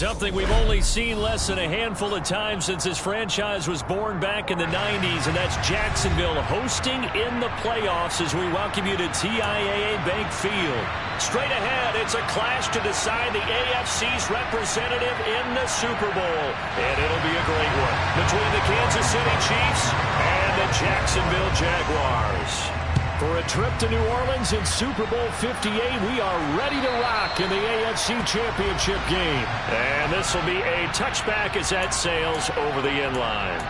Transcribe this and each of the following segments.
Something we've only seen less than a handful of times since this franchise was born back in the 90s, and that's Jacksonville hosting in the playoffs as we welcome you to TIAA Bank Field. Straight ahead, it's a clash to decide the AFC's representative in the Super Bowl. And it'll be a great one between the Kansas City Chiefs and the Jacksonville Jaguars. For a trip to New Orleans in Super Bowl 58, we are ready to rock in the AFC Championship game. And this will be a touchback as that sails over the end line.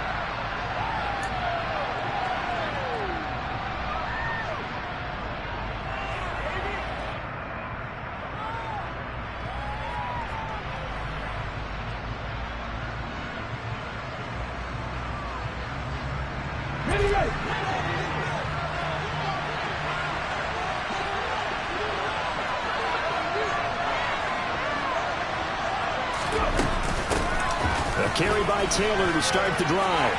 Carry by Taylor to start the drive.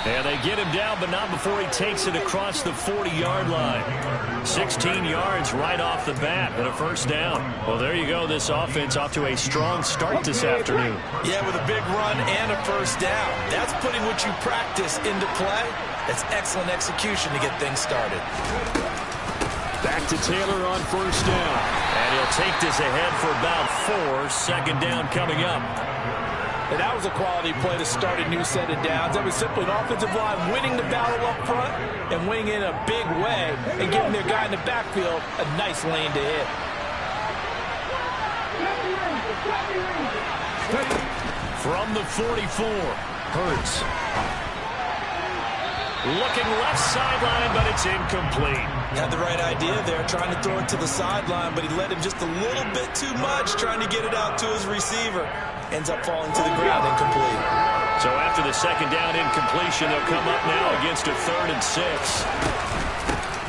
And they get him down, but not before he takes it across the 40-yard line. 16 yards right off the bat and a first down. Well, there you go. This offense off to a strong start this afternoon. Yeah, with a big run and a first down. That's putting what you practice into play. That's excellent execution to get things started. Back to Taylor on first down. And he'll take this ahead for about 4. Second down coming up. And that was a quality play to start a new set of downs. That was simply an offensive line winning the battle up front and winning in a big way and giving their guy in the backfield a nice lane to hit. From the 44, Hurts. Looking left sideline, but it's incomplete. Had the right idea there, trying to throw it to the sideline, but he led him just a little bit too much, trying to get it out to his receiver. Ends up falling to the ground, incomplete. So after the second down incompletion, they'll come up now against a 3rd and 6.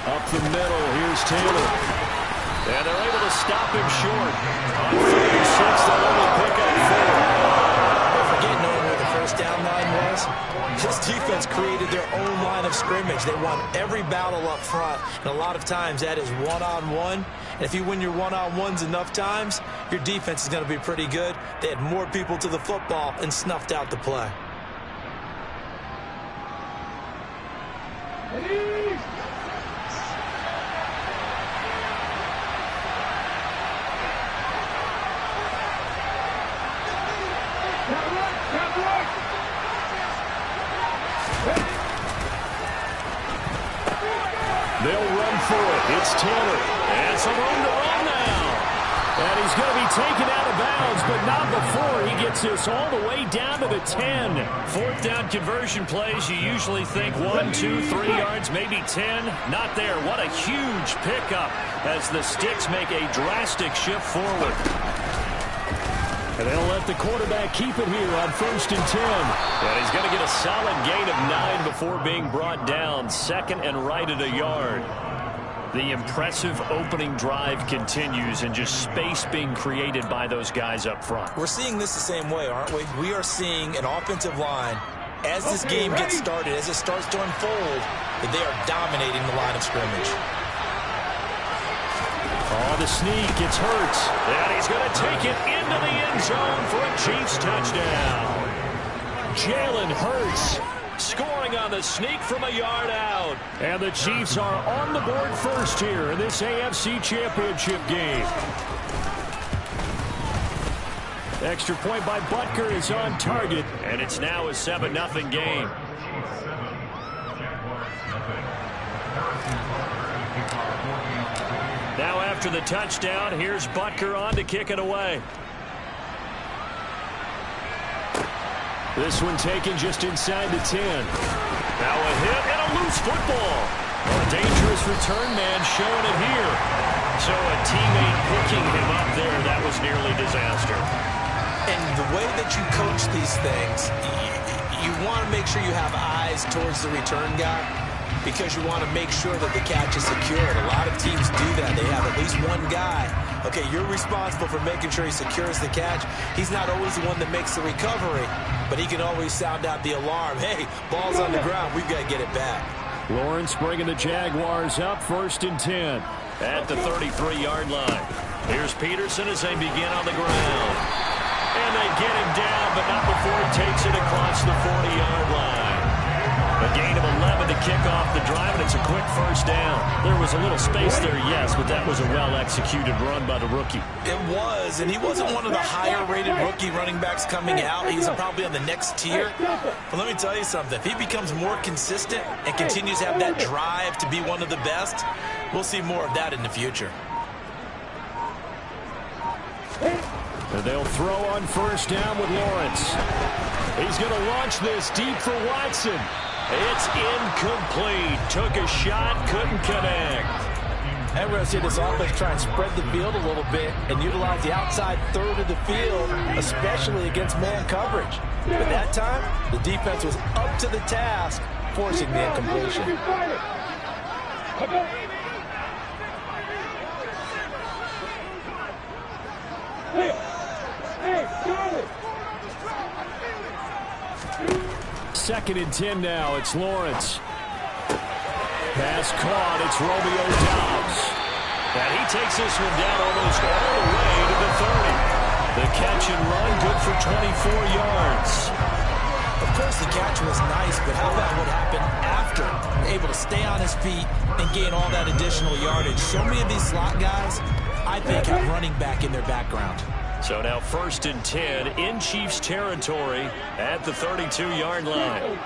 Up the middle, here's Taylor. And they're able to stop him short. On 3rd and 6, they'll only pick up 4. Don't forget knowing where the first down line was. This defense created their own line of scrimmage. They won every battle up front, and a lot of times that is one-on-one. And if you win your one-on-ones enough times, your defense is going to be pretty good. They had more people to the football and snuffed out the play. They'll run for it. It's Taylor. And some room to run now. And he's going to be taken out of bounds, but not before he gets this all the way down to the 10. 4th down conversion plays, you usually think 1, 2, 3 yards, maybe 10. Not there. What a huge pickup as the Sticks make a drastic shift forward. And they'll let the quarterback keep it here on 1st and 10. And he's going to get a solid gain of 9 before being brought down. 2nd and right at a yard. The impressive opening drive continues and just space being created by those guys up front. We're seeing this the same way, aren't we? We are seeing an offensive line, as this game gets started, as it starts to unfold, that they are dominating the line of scrimmage. Oh, the sneak, it's Hurts. And he's going to take it into the end zone for a Chiefs touchdown. Jalen Hurts scoring on the sneak from a yard out. And the Chiefs are on the board first here in this AFC Championship game. Extra point by Butker is on target. And it's now a 7-0 game. Now after the touchdown, here's Butker on to kick it away. This one taken just inside the 10. Now a hit and a loose football. A dangerous return man showing it here. So a teammate picking him up there, that was nearly disaster. And the way that you coach these things, you want to make sure you have eyes towards the return guy, because you want to make sure that the catch is secured. A lot of teams do that. They have at least one guy. Okay, you're responsible for making sure he secures the catch. He's not always the one that makes the recovery, but he can always sound out the alarm. Hey, ball's on the ground. We've got to get it back. Lawrence bringing the Jaguars up 1st and 10. at the 33-yard line. Here's Peterson as they begin on the ground. And they get him down, but not before he takes it across the 40-yard line. A gain of 11 to kick off the drive, and it's a quick first down. There was a little space there, yes, but that was a well-executed run by the rookie. It was, and he wasn't one of the higher-rated rookie running backs coming out. He's probably on the next tier. But let me tell you something. If he becomes more consistent and continues to have that drive to be one of the best, we'll see more of that in the future. And they'll throw on first down with Lawrence. He's going to launch this deep for Watson. It's incomplete. Took a shot, couldn't connect. And we're going to see this offense try and spread the field a little bit and utilize the outside third of the field, especially against man coverage. But that time, the defense was up to the task, forcing the incompletion. Second and 10 now. It's Lawrence. Pass caught. It's Romeo Doubs. And he takes this one down almost all the way to the 30. The catch and run good for 24 yards. Of course, the catch was nice, but how about what happened after? Able to stay on his feet and gain all that additional yardage. So many of these slot guys, I think, have running back in their background. So now first and 10 in Chiefs territory at the 32-yard line.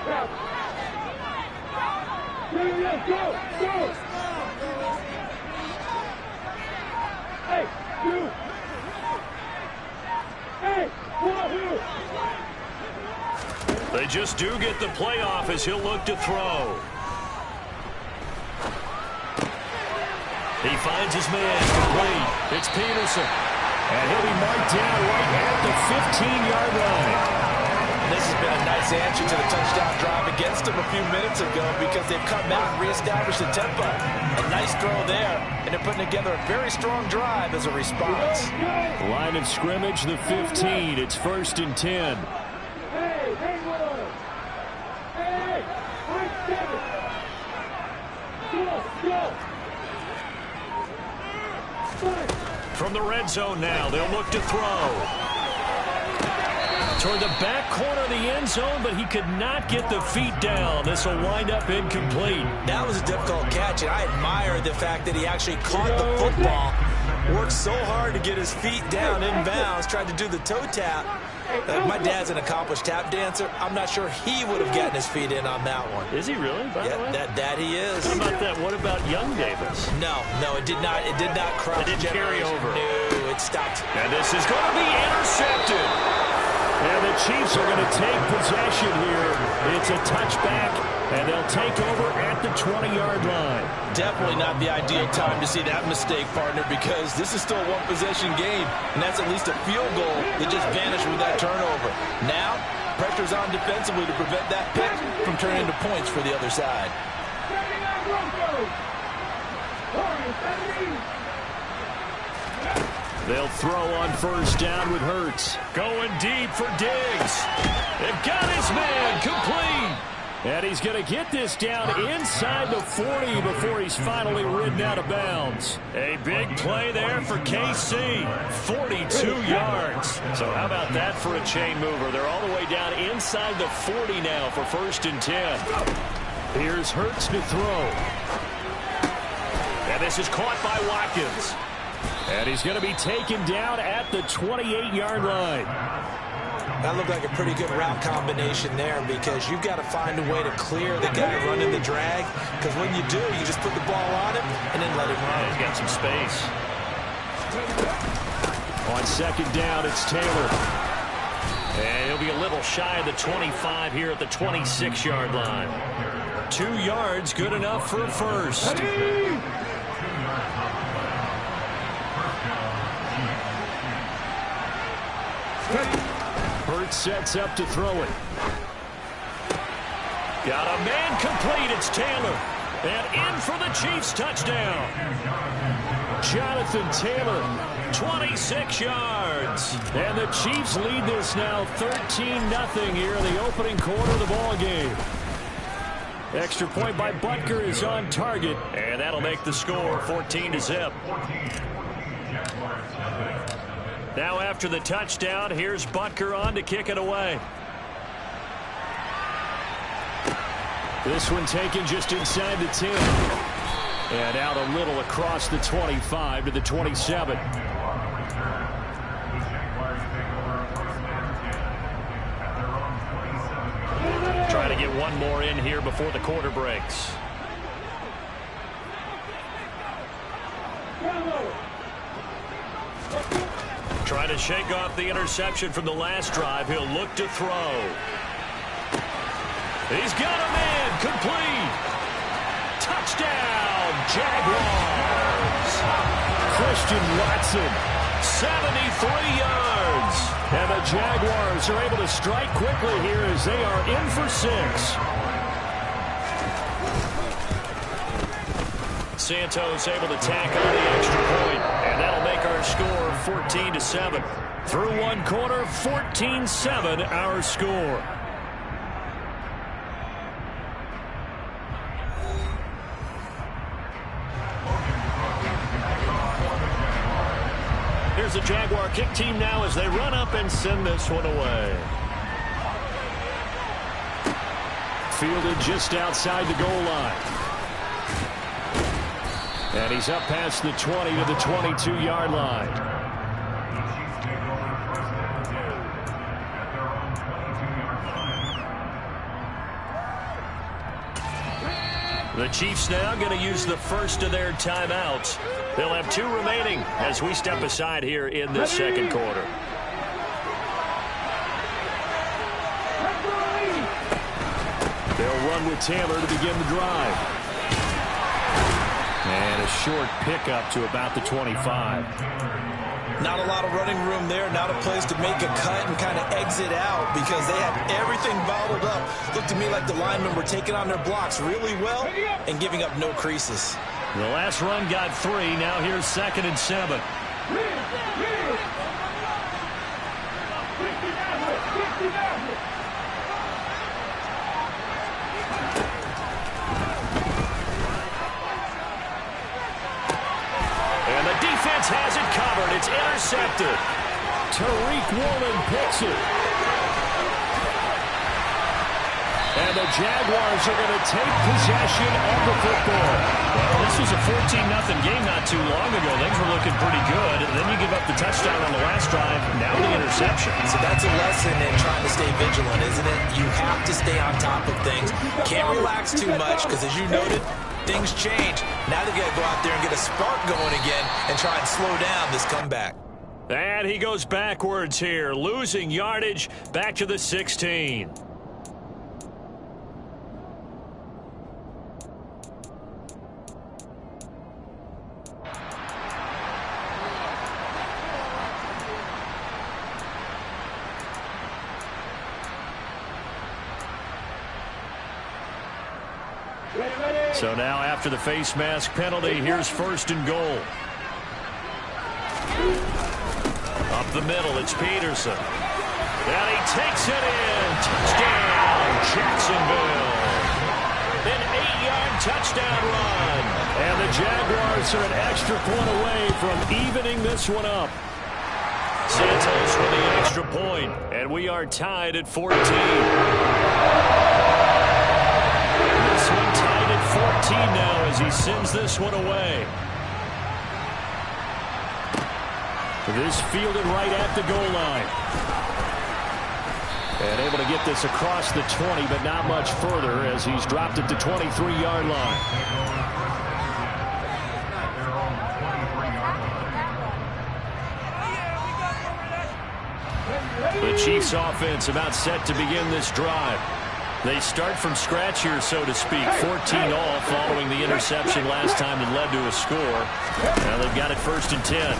They just do get the playoff as he'll look to throw. He finds his man complete. It's Peterson. And he'll be marked down right at the 15-yard line. This has been a nice answer to the touchdown drive against them a few minutes ago because they've come out and reestablished the tempo. A nice throw there, and they're putting together a very strong drive as a response. Line of scrimmage, the 15. It's first and 10. From the red zone now, they'll look to throw. Toward the back corner of the end zone, but he could not get the feet down. This will wind up incomplete. That was a difficult catch, and I admire the fact that he actually caught the football, worked so hard to get his feet down inbounds, tried to do the toe tap. My dad's an accomplished tap dancer. I'm not sure he would have gotten his feet in on that one. Is he really? Yeah, that he is. How about that? What about young Davis? No, it did not. It did not cross. It didn't carry over. No, it stopped. And this is going to be intercepted. And the Chiefs are going to take possession here. It's a touchback, and they'll take over at the 20-yard line. Definitely not the ideal time to see that mistake, partner, because this is still a one-possession game, and that's at least a field goal that just vanished with that turnover. Now, pressure's on defensively to prevent that pick from turning into points for the other side. They'll throw on first down with Hurts. Going deep for Diggs. They've got his man complete. And he's going to get this down inside the 40 before he's finally ridden out of bounds. A big play there for KC. 42 yards. So how about that for a chain mover? They're all the way down inside the 40 now for first and 10. Here's Hurts to throw. And this is caught by Watkins. And he's going to be taken down at the 28-yard line. That looked like a pretty good route combination there because you've got to find a way to clear the guy running the drag, because when you do, you just put the ball on him and then let him run. He's got some space. On second down, it's Taylor. And he'll be a little shy of the 25 here at the 26-yard line. 2 yards, good enough for a first. Hurts sets up to throw it. Got a man complete. It's Taylor. And in for the Chiefs touchdown. Jonathan Taylor, 26 yards. And the Chiefs lead this now 13-0 here in the opening quarter of the ball game. Extra point by Butker is on target, and that'll make the score 14-0. Now after the touchdown, here's Butker on to kick it away. This one taken just inside the 10. And out a little across the 25 to the 27. Trying to get one more in here before the quarter breaks. Trying to shake off the interception from the last drive. He'll look to throw. He's got a man. Complete. Touchdown, Jaguars. Christian Watson, 73 yards. And the Jaguars are able to strike quickly here as they are in for 6. Santos able to tack on the extra point, and that'll make our score 14-7. Through one quarter, 14-7 our score. Here's the Jaguar kick team now as they run up and send this one away. Fielded just outside the goal line. And he's up past the 20 to the 22-yard line. The Chiefs now going to use the first of their timeouts. They'll have 2 remaining as we step aside here in this second quarter. They'll run with Taylor to begin the drive. And a short pickup to about the 25. Not a lot of running room there. Not a place to make a cut and kind of exit out because they had everything bottled up. Looked to me like the linemen were taking on their blocks really well and giving up no creases. The last run got 3. Now here's 2nd and 7. And the defense has it covered. It's intercepted. Tariq Woolen picks it. And the Jaguars are going to take possession of the football. Well, this was a 14-0 game not too long ago. Things were looking pretty good. And then you give up the touchdown on the last drive. Now the interception. So that's a lesson in trying to stay vigilant, isn't it? You have to stay on top of things. Can't relax too much because, as you noted, things change. Now they got to go out there and get a spark going again and try and slow down this comeback. And he goes backwards here, losing yardage back to the 16. So now after the face mask penalty, here's 1st and goal. Up the middle, it's Peterson. And he takes it in. Touchdown, Jacksonville. An 8-yard touchdown run. And the Jaguars are an extra point away from evening this one up. Santos with the extra point, and we are tied at 14. This one tied at 14 now as he sends this one away. This fielded right at the goal line. And able to get this across the 20, but not much further as he's dropped at the 23-yard line. The Chiefs offense about set to begin this drive. They start from scratch here, so to speak. 14 all following the interception last time that led to a score. Now they've got it 1st and 10.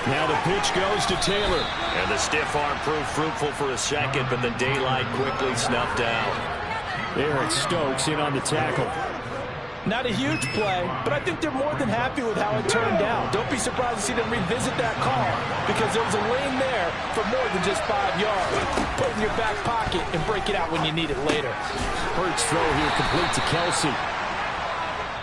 Now the pitch goes to Taylor. And the stiff arm proved fruitful for a second, but the daylight quickly snuffed out. Eric Stokes in on the tackle. Not a huge play, but I think they're more than happy with how it turned out. Don't be surprised to see them revisit that call because there was a lane there for more than just 5 yards. Put it in your back pocket and break it out when you need it later. Hurts throw here complete to Kelsey.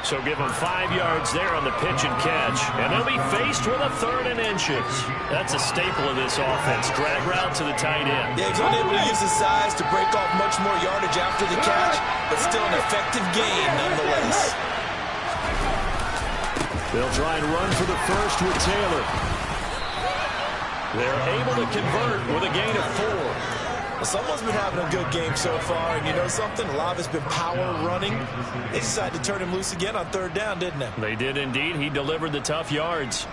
So give him 5 yards there on the pitch and catch. And they'll be faced with a 3rd and inches. That's a staple of this offense. Drag route to the tight end. Yeah, he's unable to use his size to break off much more yardage after the catch, but still an effective gain nonetheless. They'll try and run for the first with Taylor. They're able to convert with a gain of 4. Well, someone's been having a good game so far, and you know something? A lot of it's been power running. They decided to turn him loose again on 3rd down, didn't they? They did indeed. He delivered the tough yards.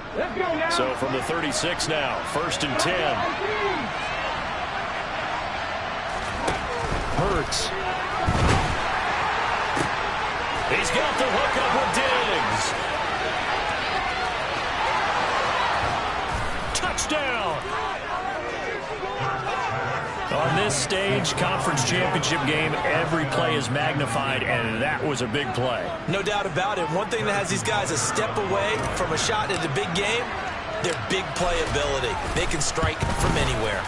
So from the 36 now, 1st and 10. Hurts. He's got the hook up with Diggs. Touchdown. On this stage, conference championship game, every play is magnified, and that was a big play. No doubt about it. One thing that has these guys a step away from a shot at the big game, their big play ability. They can strike from anywhere.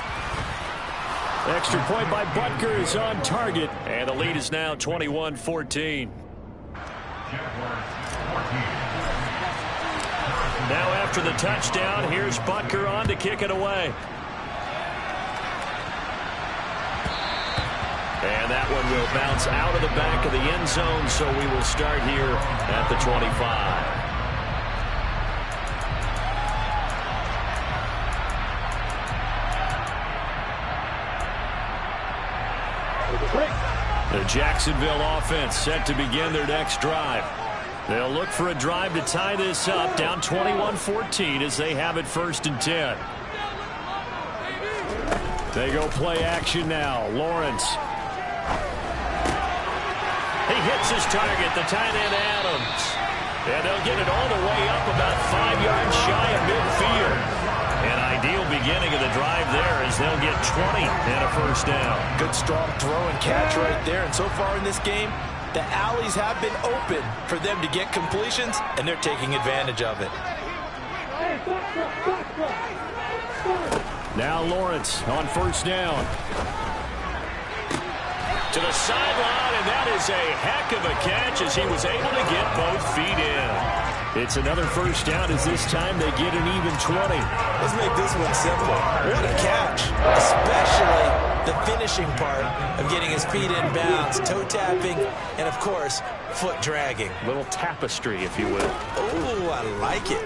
Extra point by Butker is on target, and the lead is now 21-14. Now after the touchdown, here's Butker on to kick it away. And that one will bounce out of the back of the end zone, so we will start here at the 25. The Jacksonville offense set to begin their next drive. They'll look for a drive to tie this up, down 21-14 as they have it 1st and 10. They go play action now. Lawrence. He hits his target, the tight end Adams. And they'll get it all the way up about 5 yards shy of midfield. An ideal beginning of the drive there as they'll get 20 and a 1st down. Good strong throw and catch right there. And so far in this game, the alleys have been open for them to get completions, and they're taking advantage of it. Now Lawrence on 1st down. To the sideline, and that is a heck of a catch as he was able to get both feet in. It's another 1st down as this time they get an even 20. Let's make this one simple. What a catch, especially the finishing part of getting his feet in bounds, toe tapping, and of course, foot dragging. Little tapestry, if you will. Oh, I like it.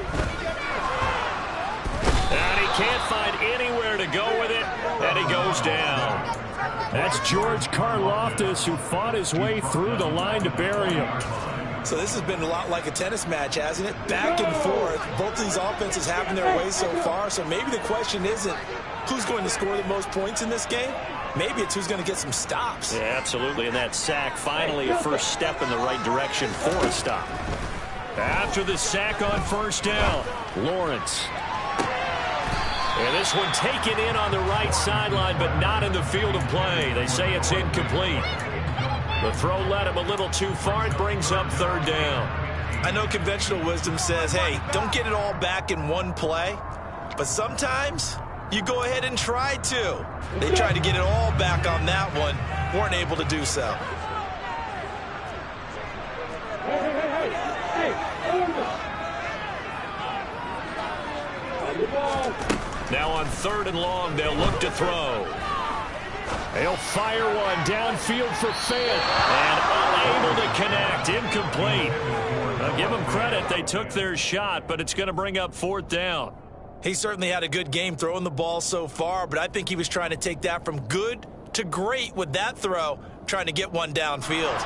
And he can't find anywhere to go with it, and he goes down. That's George Karlaftis, who fought his way through the line to bury him. So this has been a lot like a tennis match, hasn't it? Back and forth. Both of these offenses having their way so far. So maybe the question isn't who's going to score the most points in this game. Maybe it's who's going to get some stops. Yeah, absolutely. And that sack, finally a first step in the right direction for a stop. After the sack on 1st down, Lawrence. And this one taken in on the right sideline, but not in the field of play. They say it's incomplete. The throw led him a little too far. It brings up 3rd down. I know conventional wisdom says, hey, don't get it all back in one play. But sometimes you go ahead and try to. They tried to get it all back on that one. Weren't able to do so. Now on 3rd and long, they'll look to throw. They'll fire one downfield for Fayette. And unable to connect. Incomplete. I'll give them credit. They took their shot, but it's going to bring up 4th down. He certainly had a good game throwing the ball so far, but I think he was trying to take that from good to great with that throw, trying to get one downfield.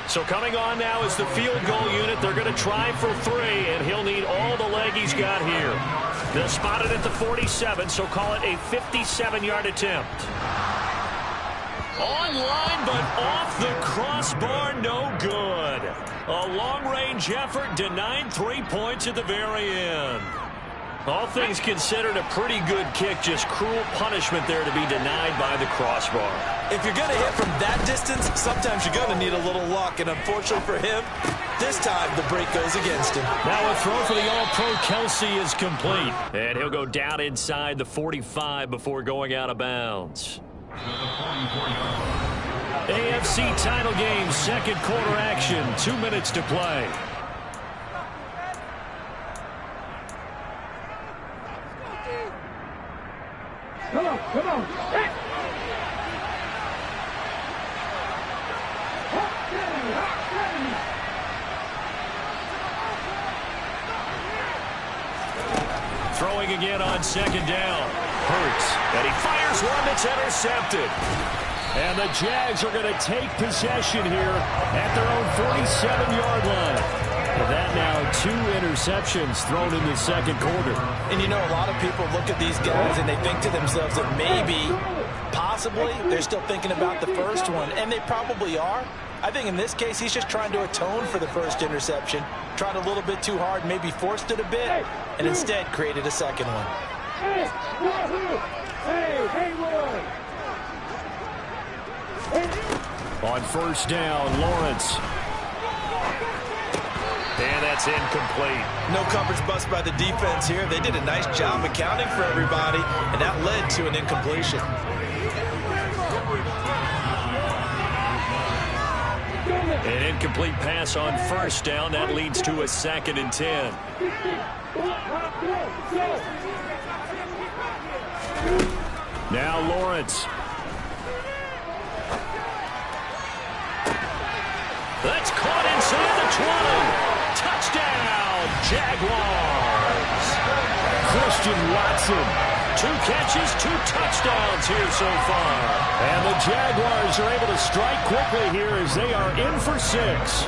So coming on now is the field goal unit. They're going to try for 3, and he'll need all the leg he's got here. They'll spot it at the 47, so call it a 57-yard attempt. Online, but off the crossbar, no good. A long-range effort denied 3 points at the very end. All things considered, a pretty good kick. Just cruel punishment there to be denied by the crossbar. If you're going to hit from that distance, sometimes you're going to need a little luck. And unfortunately for him, this time the break goes against him. Now a throw for the All-Pro Kelsey is complete. And he'll go down inside the 45 before going out of bounds. AFC title game, second quarter action. 2 minutes to play. Come on, come on. Throwing again on second down. Hurts, and he fires one that's intercepted. And the Jags are going to take possession here at their own 47-yard line. And that now 2 interceptions thrown in the second quarter. And you know, a lot of people look at these guys and they think to themselves that maybe, possibly, they're still thinking about the first one. And they probably are. I think in this case, he's just trying to atone for the first interception. Tried a little bit too hard, maybe forced it a bit, and instead created a second one. On first down, Lawrence. And that's incomplete. No coverage bust by the defense here. They did a nice job accounting for everybody, and that led to an incompletion. An incomplete pass on first down. That leads to a 2nd and 10. Now Lawrence. That's caught inside the 20. Touchdown, Jaguars. Christian Watson. 2 catches, 2 touchdowns here so far. And the Jaguars are able to strike quickly here as they are in for 6.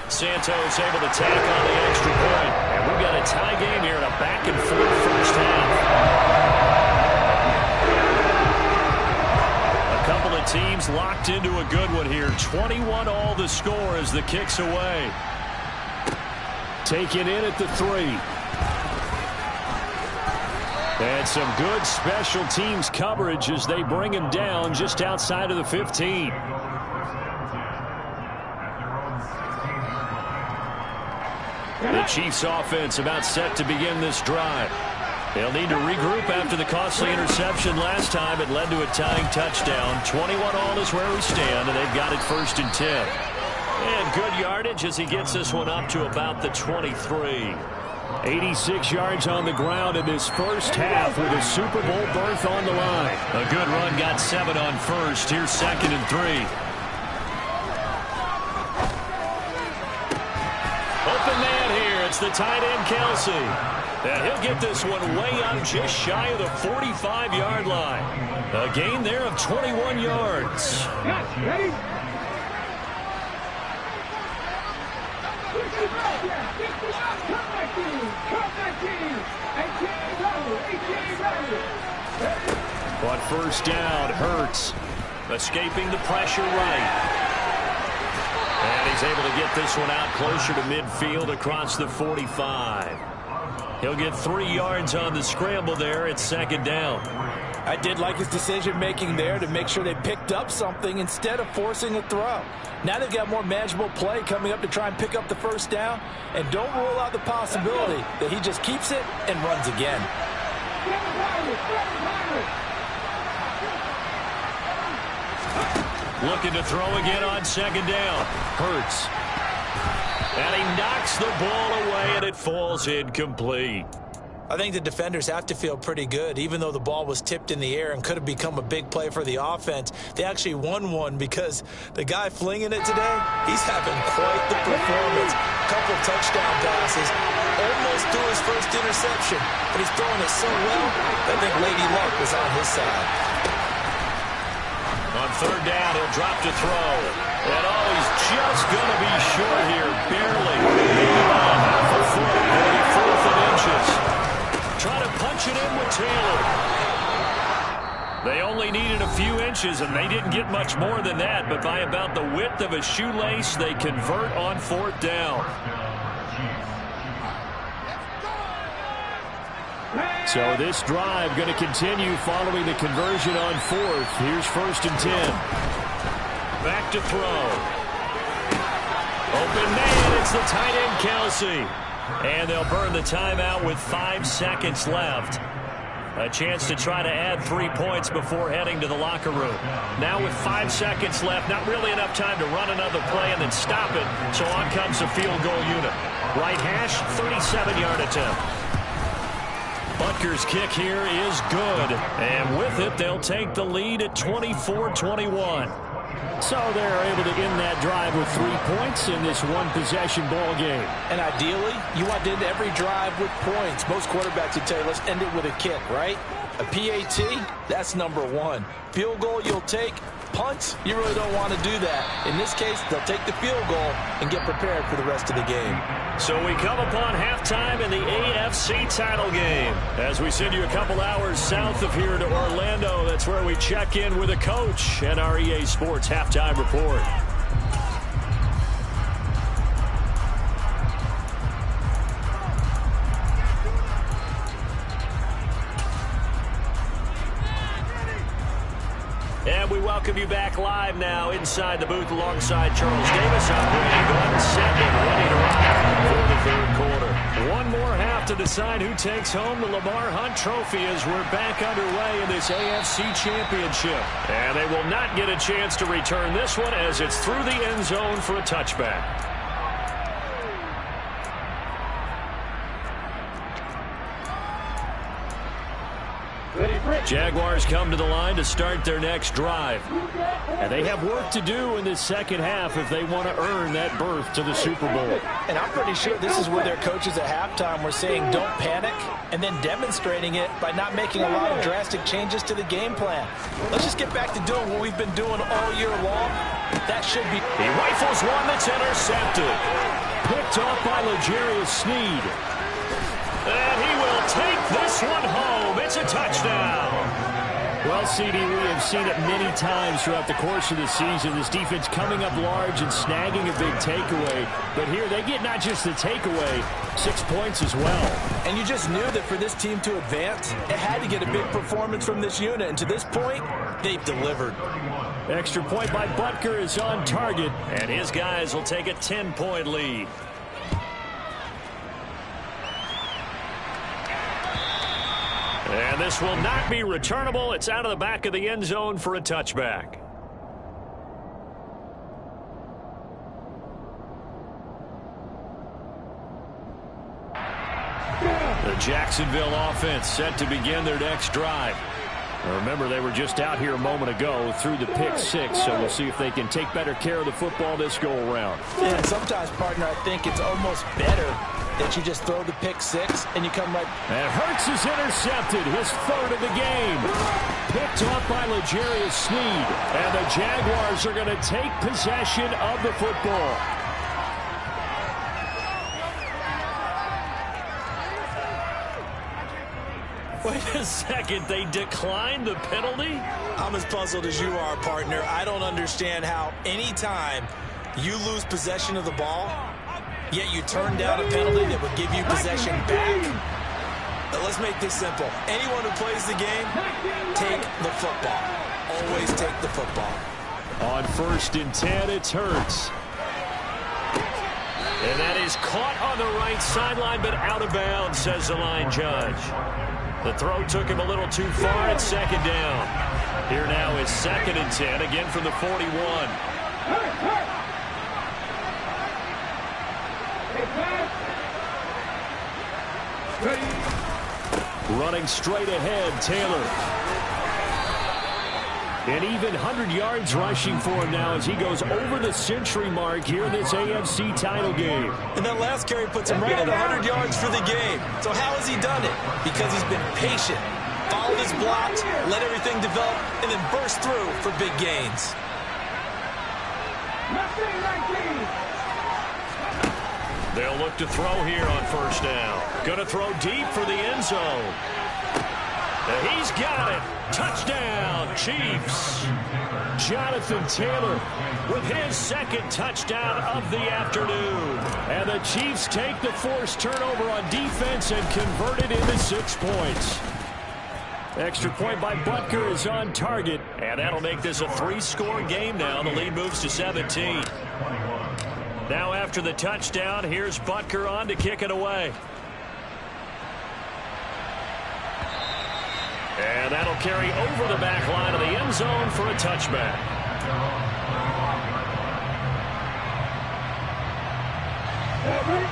Santos able to tack on the extra point. And we've got a tie game here in a back-and-forth first half. A couple of teams locked into a good one here. 21 all the score as the kick's away. Taken in at the 3. And some good special teams coverage as they bring him down just outside of the 15. The Chiefs offense about set to begin this drive. They'll need to regroup after the costly interception last time. It led to a tying touchdown. 21 all is where we stand, and they've got it 1st and 10. And good yardage as he gets this one up to about the 23. 86 yards on the ground in this first half with a Super Bowl berth on the line. A good run got 7 on first. Here's 2nd and 3. Open man here. It's the tight end, Kelsey. And he'll get this one way up just shy of the 45-yard line. A gain there of 21 yards. Ready? On first down, Hurts escaping the pressure right. And he's able to get this one out closer to midfield across the 45. He'll get 3 yards on the scramble there. It's 2nd down. I did like his decision-making there to make sure they picked up something instead of forcing a throw. Now they've got more manageable play coming up to try and pick up the first down. And don't rule out the possibility that he just keeps it and runs again. Looking to throw again on 2nd down. Hurts. And he knocks the ball away, and it falls incomplete. I think the defenders have to feel pretty good. Even though the ball was tipped in the air and could have become a big play for the offense, they actually won one because the guy flinging it today, he's having quite the performance. Couple touchdown passes, almost threw his first interception, but he's throwing it so well, I think Lady Luck was on his side. On 3rd down, he'll drop to throw. And he's just going to be short here, barely. Maybe about half a foot, maybe 4th and inches. Trying to punch it in with Taylor. They only needed a few inches, and they didn't get much more than that. But by about the width of a shoelace, they convert on 4th down. So this drive going to continue following the conversion on 4th. Here's 1st and 10. Back to throw. Open man, it's the tight end Kelsey. And they'll burn the timeout with 5 seconds left. A chance to try to add 3 points before heading to the locker room. Now with 5 seconds left, not really enough time to run another play and then stop it. So on comes a field goal unit. Right hash, 37-yard attempt. Butker's kick here is good. And with it, they'll take the lead at 24-21. So they're able to end that drive with 3 points in this one-possession ball game. And ideally, you want to end every drive with points. Most quarterbacks would tell you, let's end it with a kick, right? A PAT, that's number 1. Field goal you'll take. Punts, you really don't want to do that. In this case, they'll take the field goal and get prepared for the rest of the game. So we come upon halftime in the AFC title game. As we send you a couple hours south of here to Orlando, that's where we check in with a coach and our EA Sports halftime report. And we welcome you back live now inside the booth alongside Charles Davis. I'm ready to go ahead and send it, ready to rock for the 3rd quarter. One more half to decide who takes home the Lamar Hunt Trophy as we're back underway in this AFC Championship. And they will not get a chance to return this one as it's through the end zone for a touchback. Jaguars come to the line to start their next drive. And they have work to do in this second half if they want to earn that berth to the Super Bowl. And I'm pretty sure this is where their coaches at halftime were saying don't panic, and then demonstrating it by not making a lot of drastic changes to the game plan. Let's just get back to doing what we've been doing all year long. That should be... He rifles one that's intercepted. Picked off by L'Jarius Sneed. And he will take this one home. It's a touchdown. Well, CD, we have seen it many times throughout the course of the season. This defense coming up large and snagging a big takeaway. But here they get not just the takeaway, 6 points as well. And you just knew that for this team to advance, it had to get a big performance from this unit. And to this point, they've delivered. Extra point by Butker is on target. And his guys will take a 10-point lead. And this will not be returnable. It's out of the back of the end zone for a touchback. The Jacksonville offense set to begin their next drive. Remember, they were just out here a moment ago through the pick 6, so we'll see if they can take better care of the football this go-around. And sometimes, partner, I think it's almost better that you just throw the pick 6 and you come right... And Hurts is intercepted, his 3rd of the game. Picked off by L'Jarius Sneed. And the Jaguars are going to take possession of the football. Wait a second, they declined the penalty? I'm as puzzled as you are, partner. I don't understand how any time you lose possession of the ball, yet you turn down a penalty that would give you possession back. Now, let's make this simple. Anyone who plays the game, take the football. Always take the football. On 1st and 10, it's Hurts. And that is caught on the right sideline, but out of bounds, says the line judge. The throw took him a little too far. It's 2nd down. Here now is 2nd and 10, again from the 41. Running straight ahead, Taylor. An even 100 yards rushing for him now as he goes over the century mark here in this AFC title game. And that last carry puts him right at 100 yards for the game. So how has he done it? Because he's been patient, followed his blocks, let everything develop, and then burst through for big gains. They'll look to throw here on 1st down. Going to throw deep for the end zone. And he's got it. Touchdown, Chiefs. Jonathan Taylor with his second touchdown of the afternoon. And the Chiefs take the forced turnover on defense and convert it into 6 points. Extra point by Butker is on target, and that'll make this a 3-score game now. The lead moves to 17. Now after the touchdown, here's Butker on to kick it away. And that'll carry over the back line of the end zone for a touchback.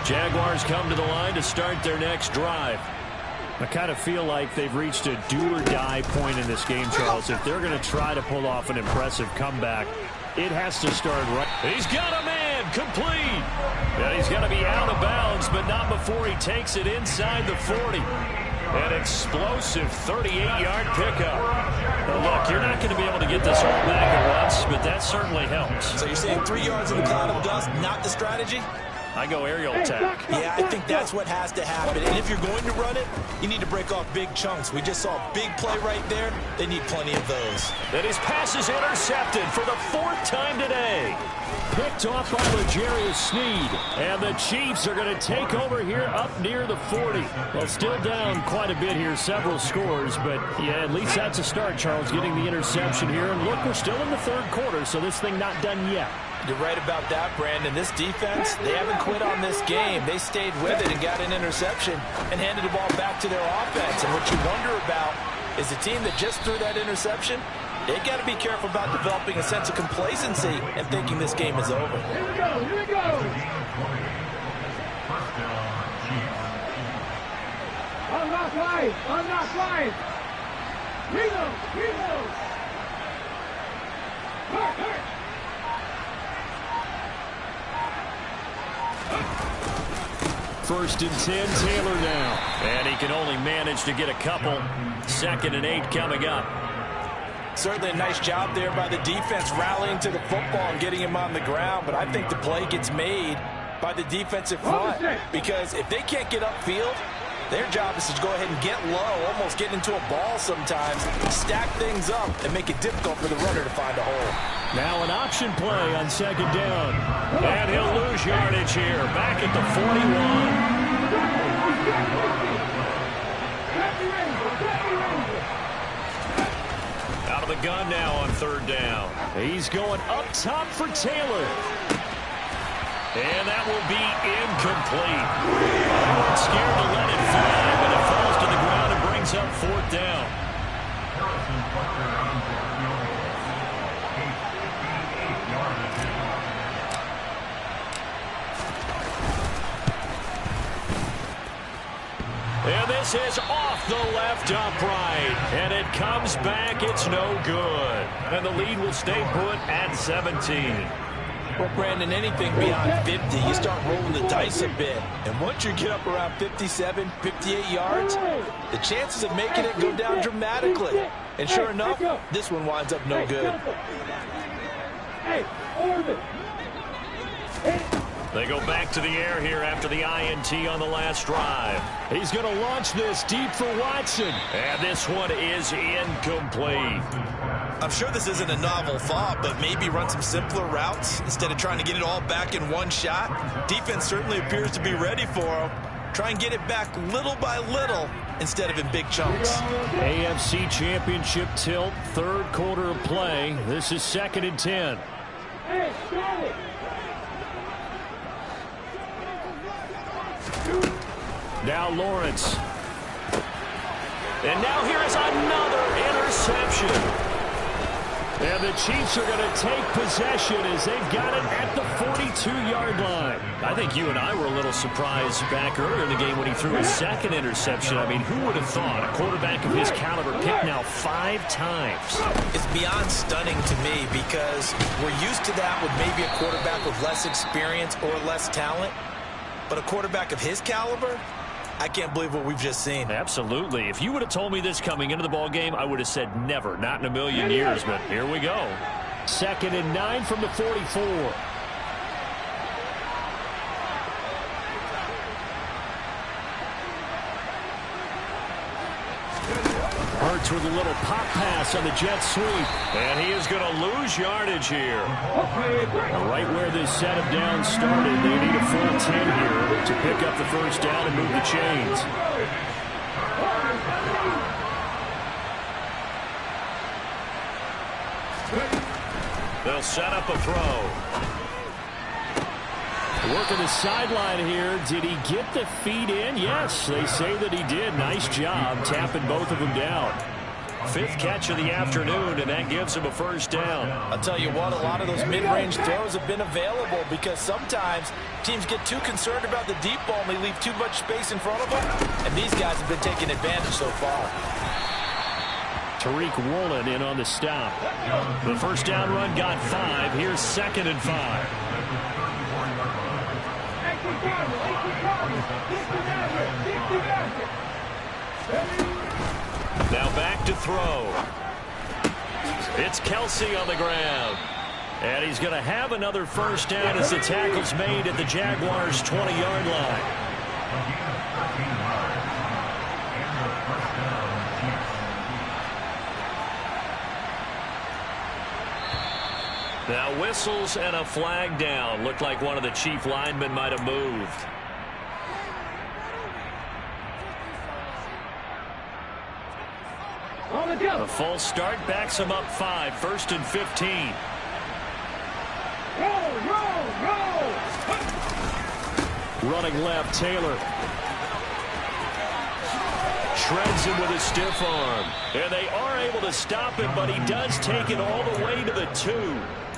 Jaguars come to the line to start their next drive. I kind of feel like they've reached a do-or-die point in this game, Charles. If they're going to try to pull off an impressive comeback, it has to start right. He's got a man complete. And he's going to be out of bounds, but not before he takes it inside the 40. An explosive 38-yard pickup. Now look, you're not going to be able to get this all back at once, but that certainly helps. So you're saying 3 yards in the cloud of dust, not the strategy? I go aerial attack. Yeah, I think that's what has to happen. And if you're going to run it, you need to break off big chunks. We just saw a big play right there. They need plenty of those. And his pass is intercepted for the 4th time today. Picked off by L'Jarius Sneed. And the Chiefs are going to take over here up near the 40. Well, still down quite a bit here, several scores. But, yeah, at least that's a start, Charles, getting the interception here. And look, we're still in the 3rd quarter, so this thing not done yet. You're right about that, Brandon. This defense, they haven't quit on this game. They stayed with it and got an interception and handed the ball back to their offense. And what you wonder about is the team that just threw that interception, they got to be careful about developing a sense of complacency and thinking this game is over. Here we go, here we go. Unlock life, unlock life. Reload. Hurt. 1st and 10, Taylor now. And he can only manage to get a couple. 2nd and 8 coming up. Certainly a nice job there by the defense rallying to the football and getting him on the ground. But I think the play gets made by the defensive front. Because if they can't get upfield, their job is to go ahead and get low, almost get into a ball sometimes, stack things up, and make it difficult for the runner to find a hole. Now an option play on 2nd down. And he'll lose yardage here. Back at the 41. Out of the gun now on 3rd down. He's going up top for Taylor. And that will be incomplete. They weren't scared to let it fly, but it falls to the ground and brings up 4th down. And this is off the left upright. And it comes back. It's no good. And the lead will stay put at 17. Well, Brandon, anything beyond 50, you start rolling the dice a bit. And once you get up around 57, 58 yards, the chances of making it go down dramatically. And sure enough, this one winds up no good. They go back to the air here after the INT on the last drive. He's going to launch this deep for Watson. And this one is incomplete. I'm sure this isn't a novel thought, but maybe run some simpler routes instead of trying to get it all back in one shot. Defense certainly appears to be ready for him. Try and get it back little by little instead of in big chunks. AFC Championship tilt, 3rd quarter of play. This is 2nd and 10. Now Lawrence. And now here is another interception. And the Chiefs are going to take possession as they've got it at the 42-yard line. I think you and I were a little surprised back earlier in the game when he threw his 2nd interception. I mean, who would have thought a quarterback of his caliber picked now 5 times? It's beyond stunning to me because we're used to that with maybe a quarterback with less experience or less talent. But a quarterback of his caliber, I can't believe what we've just seen. Absolutely. If you would have told me this coming into the ball game, I would have said never, not in a million years. But here we go. 2nd and 9 from the 44. Hurts with a little pop pass on the jet sweep. And he is going to lose yardage here. Right where this set of downs started, they need a full 10 here to pick up the first down and move the chains. They'll set up a throw. Working the sideline here. Did he get the feet in? Yes, they say that he did. Nice job tapping both of them down. 5th catch of the afternoon, and that gives him a first down. I'll tell you what, a lot of those mid-range throws have been available because sometimes teams get too concerned about the deep ball and they leave too much space in front of them, and these guys have been taking advantage so far. Tariq Woolen in on the stop. The first down run got 5. Here's 2nd and 5. Now back to throw. It's Kelsey on the ground. And he's going to have another first down as the tackle's made at the Jaguars' 20-yard line. Now whistles and a flag down. Looked like one of the chief linemen might have moved. A full start backs him up 5. 1st and 15. Running left, Taylor. Shreds him with a stiff arm. And they are able to stop him, but he does take it all the way to the 2.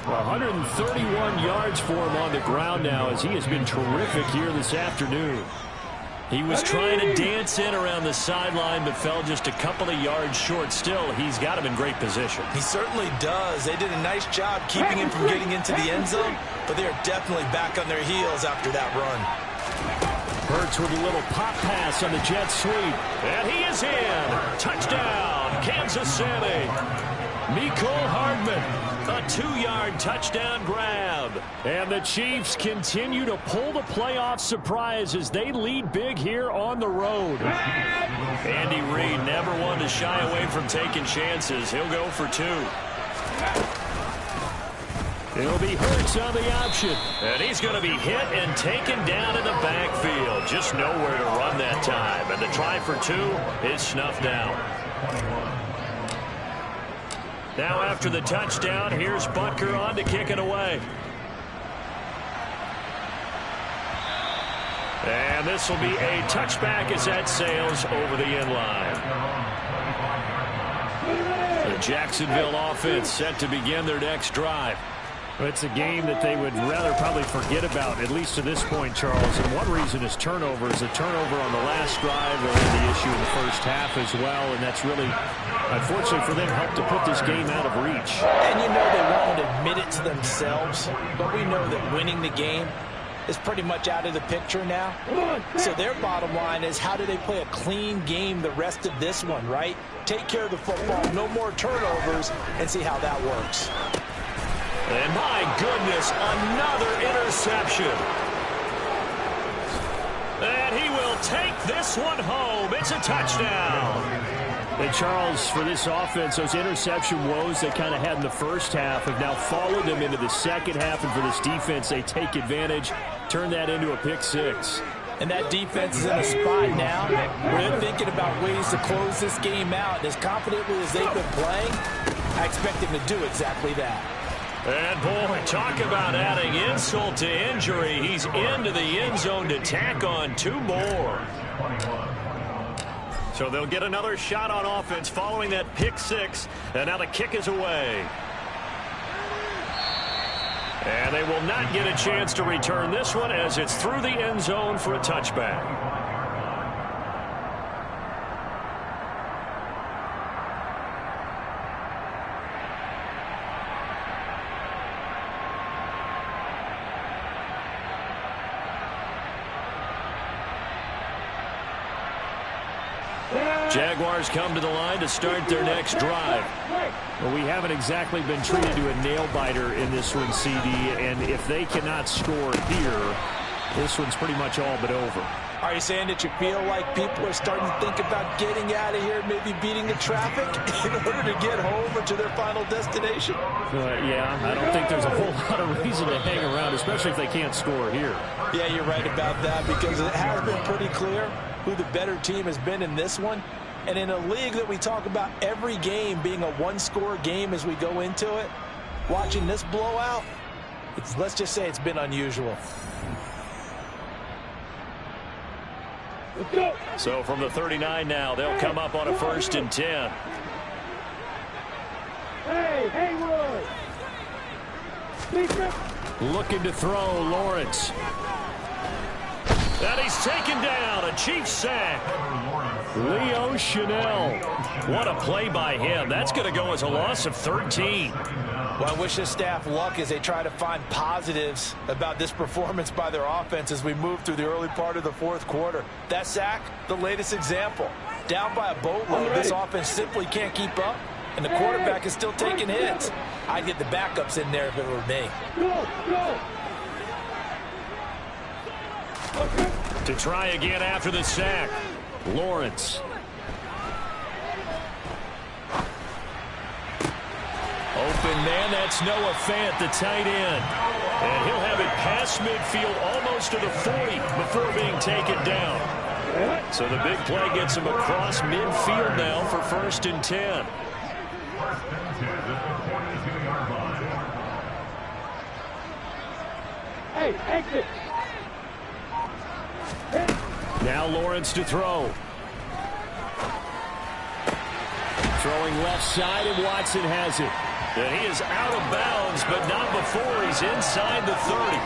131 yards for him on the ground now as he has been terrific here this afternoon. He was trying to dance in around the sideline but fell just a couple of yards short. Still, he's got him in great position. He certainly does. They did a nice job keeping him from getting into the end zone, but they are definitely back on their heels after that run. Hurts with a little pop pass on the jet sweep. And he is in. Touchdown, Kansas City. Mecole Hardman, a 2-yard touchdown grab. And the Chiefs continue to pull the playoff surprise as they lead big here on the road. Andy Reid never one to shy away from taking chances. He'll go for 2. It'll be Hurts on the option. And he's going to be hit and taken down in the backfield. Just nowhere to run that time. And the try for 2 is snuffed out. Now after the touchdown, here's Butker on to kick it away. And this will be a touchback as that sails over the end line. The Jacksonville offense set to begin their next drive. It's a game that they would rather probably forget about, at least to this point, Charles. And one reason is turnovers. A turnover on the last drive, they had the issue in the first half as well. And that's really, unfortunately for them, helped to put this game out of reach. And you know they won't admit it to themselves, but we know that winning the game is pretty much out of the picture now. So their bottom line is, how do they play a clean game the rest of this one, right? Take care of the football, no more turnovers, and see how that works. And my goodness, another interception. And he will take this one home. It's a touchdown. And Charles, for this offense, those interception woes they kind of had in the first half have now followed them into the second half. And for this defense, they take advantage, turn that into a pick 6. And that defense is in a spot now where they're thinking about ways to close this game out. And as confidently as they've been playing, I expect them to do exactly that. And, boy, talk about adding insult to injury. He's into the end zone to tack on 2 more. So they'll get another shot on offense following that pick 6. And now the kick is away. And they will not get a chance to return this one as it's through the end zone for a touchback. Jaguars come to the line to start their next drive. Well, we haven't exactly been treated to a nail-biter in this one, CD, and if they cannot score here, this one's pretty much all but over. Are you saying that you feel like people are starting to think about getting out of here, maybe beating the traffic in order to get home or to their final destination? Yeah, I don't think there's a whole lot of reason to hang around, especially if they can't score here. Yeah, you're right about that, because it has been pretty clear who the better team has been in this one. And in a league that we talk about every game being a one-score game as we go into it, watching this blowout, let's just say it's been unusual. So from the 39 now, they'll come up on a 1st and 10. Hey, Haywood! Looking to throw, Lawrence. And he's taken down, a Chiefs sack. Leo Chanel. What a play by him. That's going to go as a loss of 13. Well, I wish this staff luck as they try to find positives about this performance by their offense as we move through the early part of the 4th quarter. That sack, the latest example. Down by a boatload, this offense simply can't keep up, and the quarterback is still taking hits. I'd get the backups in there if it were me. To try again after the sack, Lawrence. Open man, that's Noah Fant, the tight end. And he'll have it past midfield almost to the 40 before being taken down. So the big play gets him across midfield now for 1st and 10. Hey, exit! Now Lawrence to throw. Throwing left side, and Watson has it. And he is out of bounds, but not before he's inside the 30.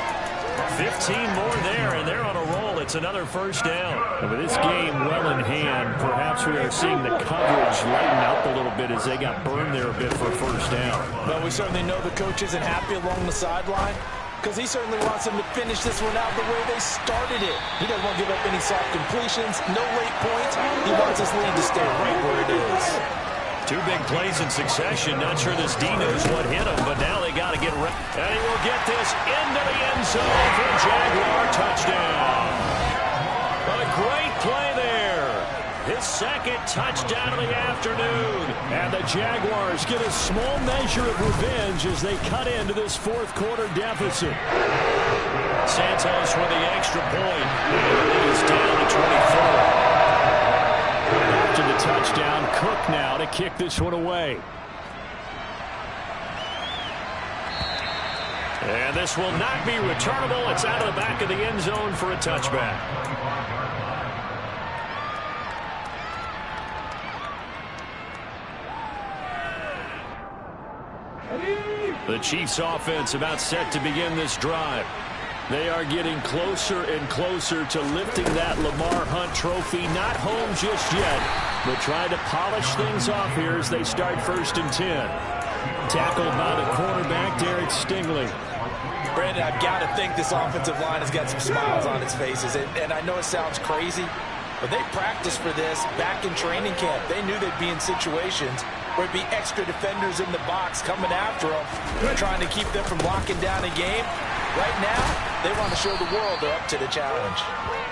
15 more there, and they're on a roll. It's another 1st down. And with this game well in hand, perhaps we are seeing the coverage lighten up a little bit as they got burned there a bit for a 1st down. Well, we certainly know the coach isn't happy along the sideline, because he certainly wants them to finish this one out the way they started it. He doesn't want to give up any soft completions, no late points. He wants his lead to stay right where it is. 2 big plays in succession. Not sure this D knows what hit him, but now they got to get ready. And he will get this into the end zone for a Jaguar touchdown. A great play there. His 2nd touchdown of the afternoon. And the Jaguars get a small measure of revenge as they cut into this 4th quarter deficit. Santos with the extra point. And the lead is down to 24. After the touchdown, Cook now to kick this one away. And this will not be returnable. It's out of the back of the end zone for a touchback. The Chiefs offense about set to begin this drive. They are getting closer and closer to lifting that Lamar Hunt trophy. Not home just yet, but trying to polish things off here as they start 1st and 10. Tackled by the cornerback, Derek Stingley. Brandon, I've got to think this offensive line has got some smiles on its faces. And I know it sounds crazy, but they practiced for this back in training camp. They knew they'd be in situations where it'd be extra defenders in the box coming after them, trying to keep them from locking down a game. Right now, they want to show the world they're up to the challenge.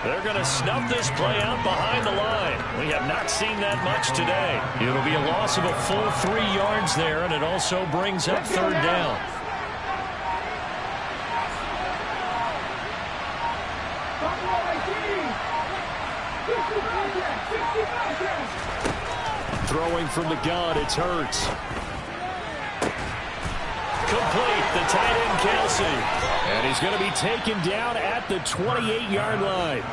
They're going to snuff this play out behind the line. We have not seen that much today. It'll be a loss of a full 3 yards there, and it also brings up 3rd down. Throwing from the gun, it's Hurts. Complete, the tight end Kelsey. And he's going to be taken down at the 28-yard line.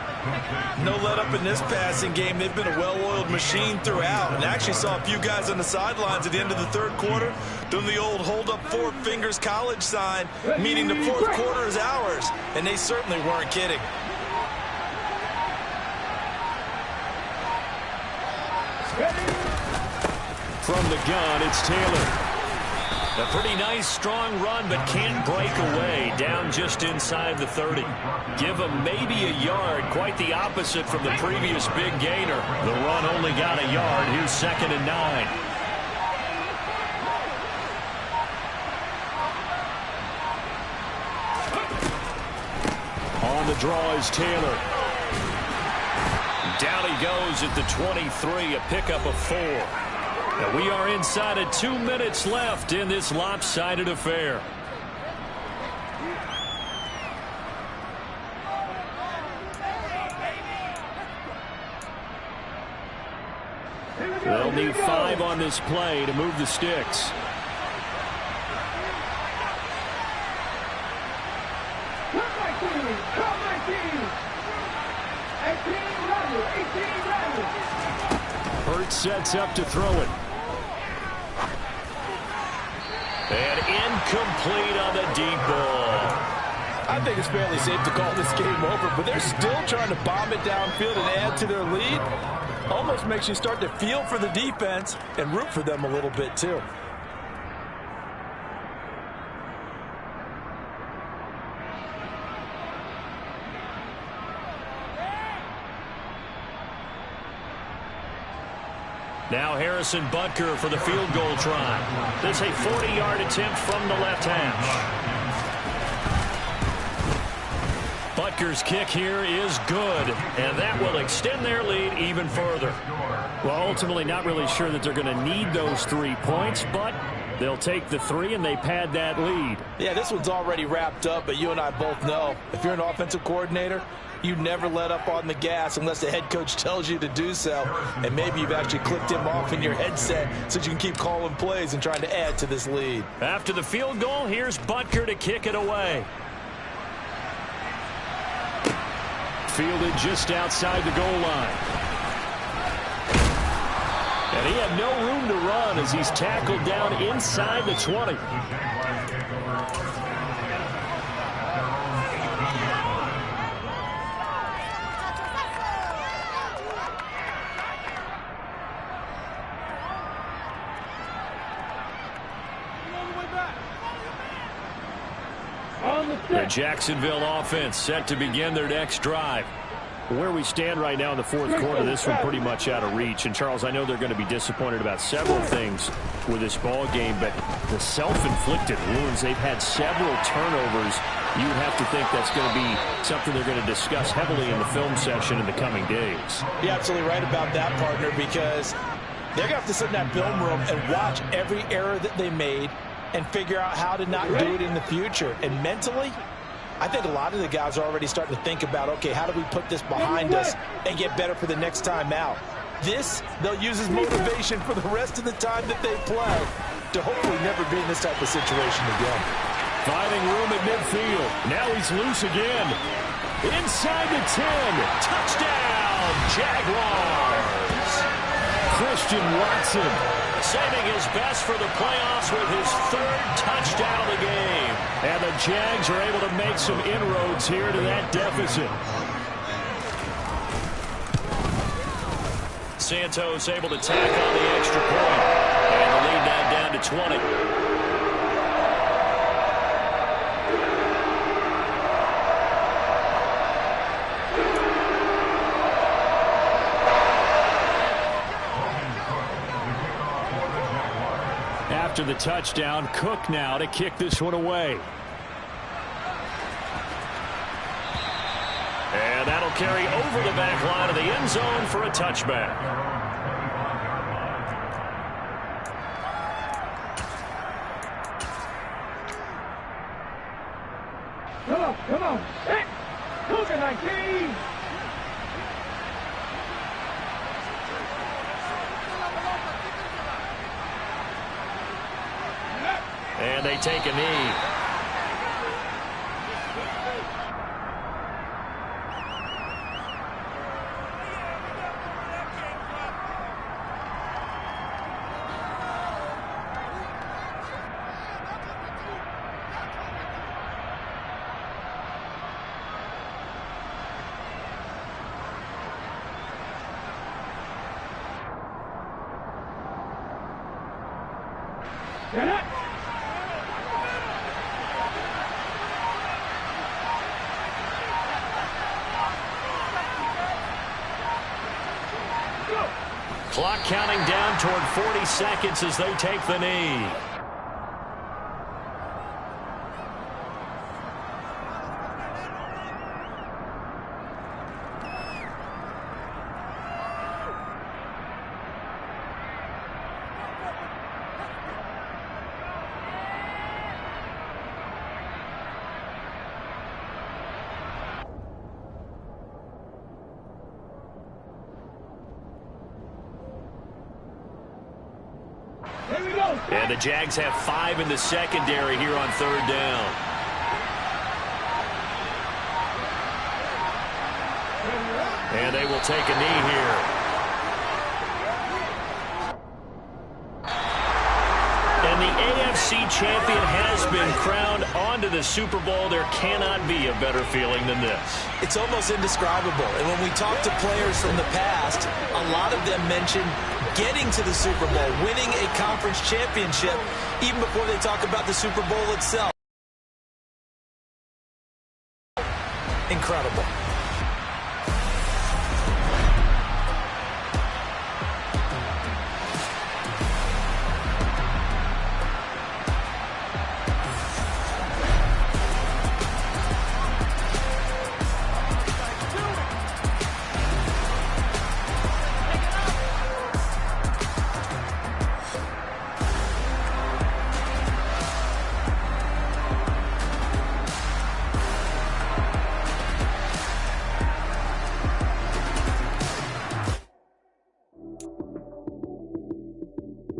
No let up in this passing game. They've been a well-oiled machine throughout. And actually saw a few guys on the sidelines at the end of the 3rd quarter doing the old hold up 4 fingers college sign, meaning the 4th quarter is ours. And they certainly weren't kidding. From the gun, it's Taylor. A pretty nice, strong run, but can't break away. Down just inside the 30. Give him maybe a yard. Quite the opposite from the previous big gainer. The run only got a yard. Here's 2nd and 9. On the draw is Taylor. Down he goes at the 23, a pickup of 4. And we are inside of 2 minutes left in this lopsided affair. They'll need 5 on this play to move the sticks. Hurts sets up to throw it. And incomplete on the deep ball. I think it's fairly safe to call this game over, but they're still trying to bomb it downfield and add to their lead. Almost makes you start to feel for the defense and root for them a little bit too. Now Harrison Butker for the field goal try. This a 40-yard attempt from the left hash. Butker's kick here is good, and that will extend their lead even further. Well, ultimately not really sure that they're going to need those 3 points, but they'll take the 3 and they pad that lead. Yeah, this one's already wrapped up, but you and I both know if you're an offensive coordinator, you never let up on the gas unless the head coach tells you to do so. And maybe you've actually clicked him off in your headset so you can keep calling plays and trying to add to this lead. After the field goal, here's Butker to kick it away. Fielded just outside the goal line. And he had no room to run as he's tackled down inside the 20. The Jacksonville offense set to begin their next drive. Where we stand right now in the fourth quarter, this one pretty much out of reach. And, Charles, I know they're going to be disappointed about several things with this ball game, but the self-inflicted wounds, they've had several turnovers. You would have to think that's going to be something they're going to discuss heavily in the film session in the coming days. You're absolutely right about that, partner, because they're going to have to sit in that film room and watch every error that they made and figure out how to not do it in the future. And mentally, I think a lot of the guys are already starting to think about, okay, how do we put this behind us and get better for the next time out? This, they'll use as motivation for the rest of the time that they play to hopefully never be in this type of situation again. Finding room at midfield. Now he's loose again. Inside the 10. Touchdown, Jaguars. Christian Watson saving his best for the playoffs with his 3rd touchdown of the game. And the Jags are able to make some inroads here to that deficit. Santos able to tack on the extra point. And the lead now down to 20. After the touchdown, Cook now to kick this one away. And that'll carry over the back line of the end zone for a touchback. Come on. Hey, Cook at 19. And they take a knee. Get it. Clock counting down toward 40 seconds as they take the knee. And the Jags have 5 in the secondary here on 3rd down. And they will take a knee here. And the AFC champion has been crowned onto the Super Bowl. There cannot be a better feeling than this. It's almost indescribable. And when we talk to players from the past, a lot of them mention getting to the Super Bowl, winning a conference championship, even before they talk about the Super Bowl itself. Incredible.